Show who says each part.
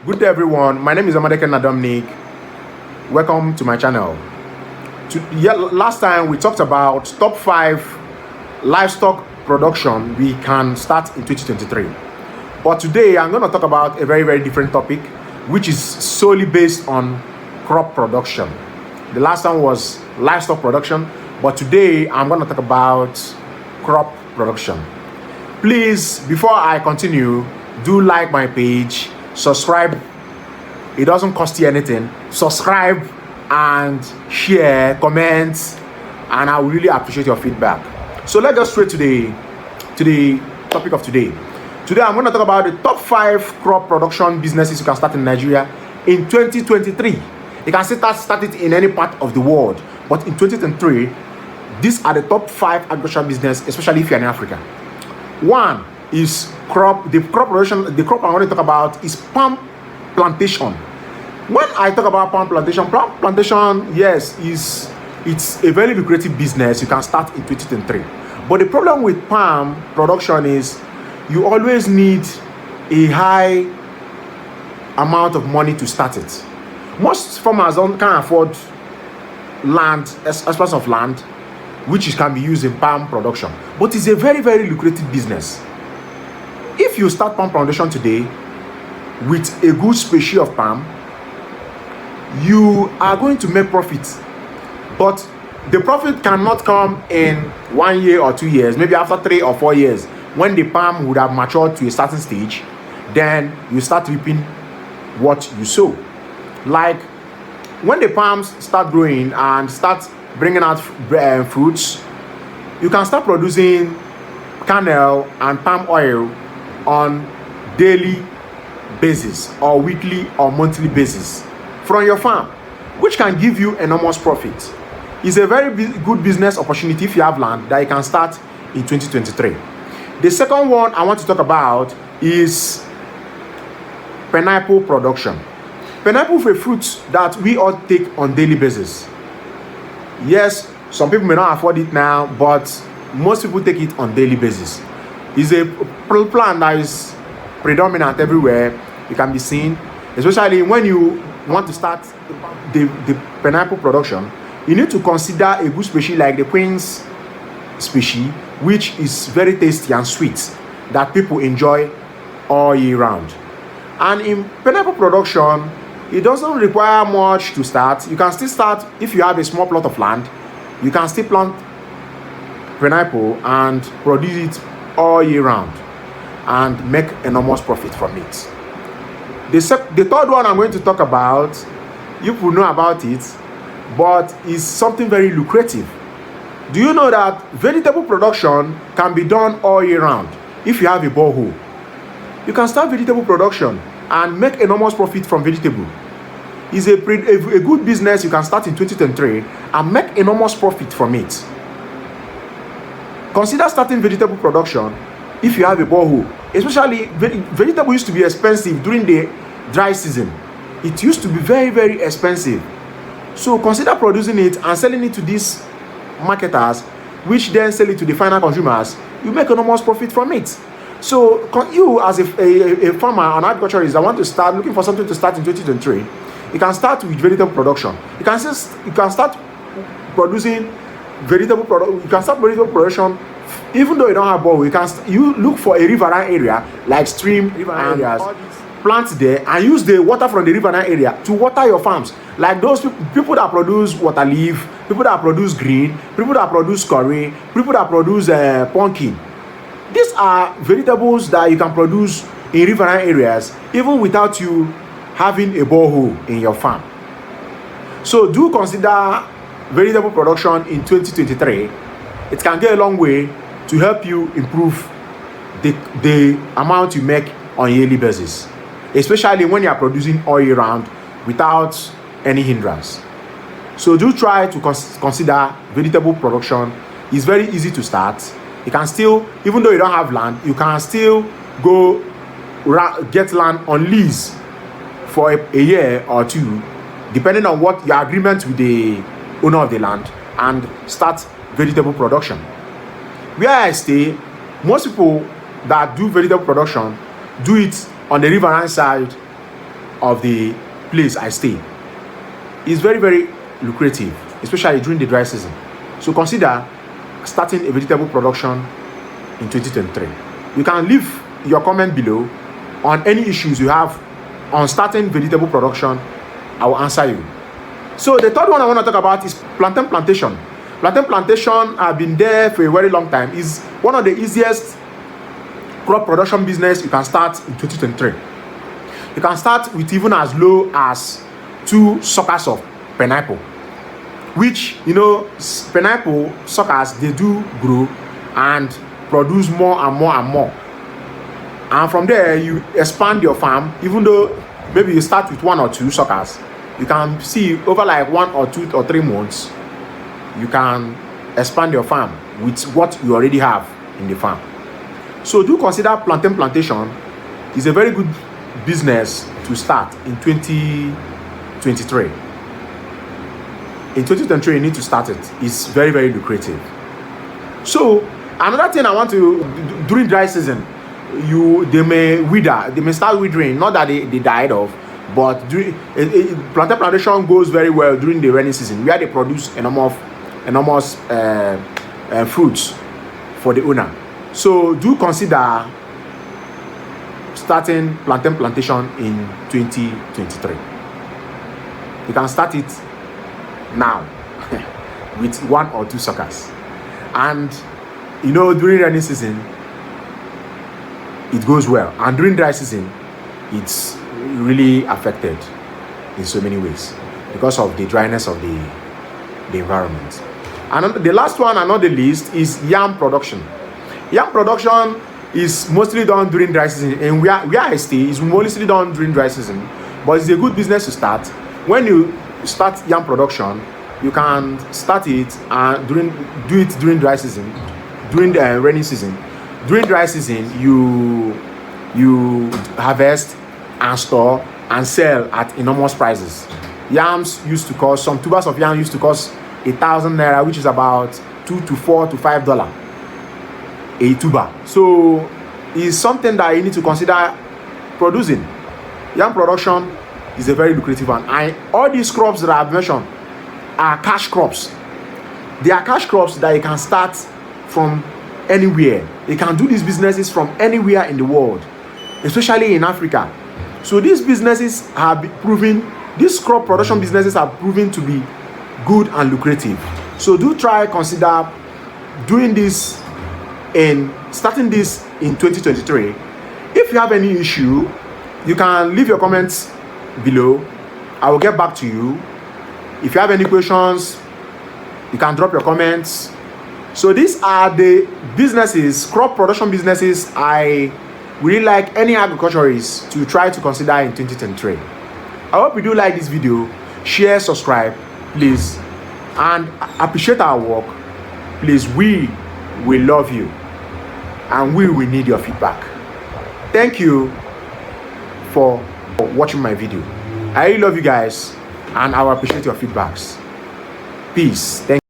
Speaker 1: Good day, everyone. My name is Amadeken Dominic. Welcome to my channel. Last time we talked about top 5 livestock production we can start in 2023. But today I'm going to talk about a very different topic, which is solely based on crop production. The last time was livestock production, but today I'm going to talk about crop production. Please, before I continue, do like my page, subscribe. It doesn't cost you anything. Subscribe and share, comment, and I will really appreciate your feedback. So let's go straight to the topic of today. Today I'm going to talk about the top 5 crop production businesses you can start in Nigeria in 2023. You can start it in any part of the world, but in 2023, these are the top 5 agricultural business, especially if you're in Africa. One is the crop I want to talk about is palm plantation. When I talk about palm plantation, yes, it's a very lucrative business you can start in 2023. But the problem with palm production is you always need a high amount of money to start it. Most farmers can't afford land, expanse of land, which can be used in palm production. But it's a very lucrative business. If you start palm plantation today with a good species of palm, you are going to make profit. But the profit cannot come in 1 year or 2 years, maybe after 3 or 4 years, when the palm would have matured to a certain stage. Then you start reaping what you sow. Like when the palms start growing and start bringing out fruits, you can start producing kernel and palm oil on daily basis or weekly or monthly basis from your farm, which can give you enormous profit. It's a very good business opportunity if you have land that you can start in 2023. The second one I want to talk about is pineapple production. Pineapple is a fruit that we all take on daily basis. Yes, some people may not afford it now, but most people take it on daily basis. It's a plant that is predominant everywhere. It can be seen, especially when you want to start the pineapple production. You need to consider a good species like the Queen's species, which is very tasty and sweet, that people enjoy all year round. And in pineapple production, it doesn't require much to start. You can still start if you have a small plot of land. You can still plant pineapple and produce it all year round and make enormous profit from it. The third one I'm going to talk about, you will know about it, but it's something very lucrative. Do you know that vegetable production can be done all year round? If you have a borehole, you can start vegetable production and make enormous profit from vegetable. It's a good business you can start in 2023 and make enormous profit from it. Consider starting vegetable production if you have a borehole. Especially vegetable used to be expensive during the dry season. It used to be very expensive. So consider producing it and selling it to these marketers, which then sell it to the final consumers. You make enormous profit from it. So you as a farmer, an agriculturist that want to start looking for something to start in 2023, you can start with vegetable production. You can start producing vegetable product. You can start vegetable production even though you don't have borehole. You look for a riverine area like stream, riverine areas, plant there and use the water from the riverine area to water your farms. Like those people that produce water leaf, people that produce green, people that produce curry, people that produce pumpkin. These are vegetables that you can produce in riverine areas even without you having a borehole in your farm. So do consider vegetable production in 2023. It can go a long way to help you improve the amount you make on a yearly basis, especially when you are producing all year round without any hindrance. So do try to consider vegetable production. It's very easy to start. You can still, even though you don't have land, you can still go get land on lease for a year or two, depending on what your agreement with the owner of the land, and start vegetable production. Where I stay, most people that do vegetable production do it on the riverine side of the place I stay. It's very, very lucrative, especially during the dry season. So consider starting a vegetable production in 2023. You can leave your comment below on any issues you have on starting vegetable production. I will answer you. So the third one I want to talk about is plantain plantation. Plantain plantation have been there for a very long time. Is one of the easiest crop production business you can start in 2023. You can start with even as low as 2 suckers of pineapple, which, you know, pineapple suckers, they do grow and produce more and more and more. And from there, you expand your farm. Even though maybe you start with 1 or 2 suckers, you can see over like 1 or 2 or 3 months, you can expand your farm with what you already have in the farm. So do consider plantain plantation is a very good business to start in 2023. In 2023, you need to start it. It's very, very lucrative. So another thing I want to, during dry season, they may wither, they may start withering. Not that they died off, but plantain plantation goes very well during the rainy season, where they produce enormous fruits for the owner. So do consider starting plantain plantation in 2023. You can start it now with 1 or 2 suckers. And you know, during rainy season it goes well, and during dry season it's really affected in so many ways because of the dryness of the environment. And the last one and not the least is yam production. Yam production is mostly done during dry season, and where I stay is mostly done during dry season, but it's a good business to start. When you start yam production, you can start it and do it during dry season, during the rainy season. During dry season, you harvest and store and sell at enormous prices. Yams used to cost, some tubers of yam used to cost 1,000 naira, which is about $2 to $4 to $5 a tuber. So it's something that you need to consider producing. Yam production is a very lucrative one. And all these crops that I've mentioned are cash crops. They are cash crops that you can start from anywhere. You can do these businesses from anywhere in the world, especially in Africa. So these businesses have proven, these crop production businesses are proven to be good and lucrative. So do consider doing this and starting this in 2023. If you have any issue, you can leave your comments below. I will get back to you. If you have any questions, you can drop your comments. So these are the businesses, crop production businesses, I really like any agriculturist to try to consider in 2023. I hope you do like this video. Share, subscribe, please, and appreciate our work. Please, we will love you, and we will need your feedback. Thank you for watching my video. I really love you guys, and I will appreciate your feedbacks. Peace. Thank you.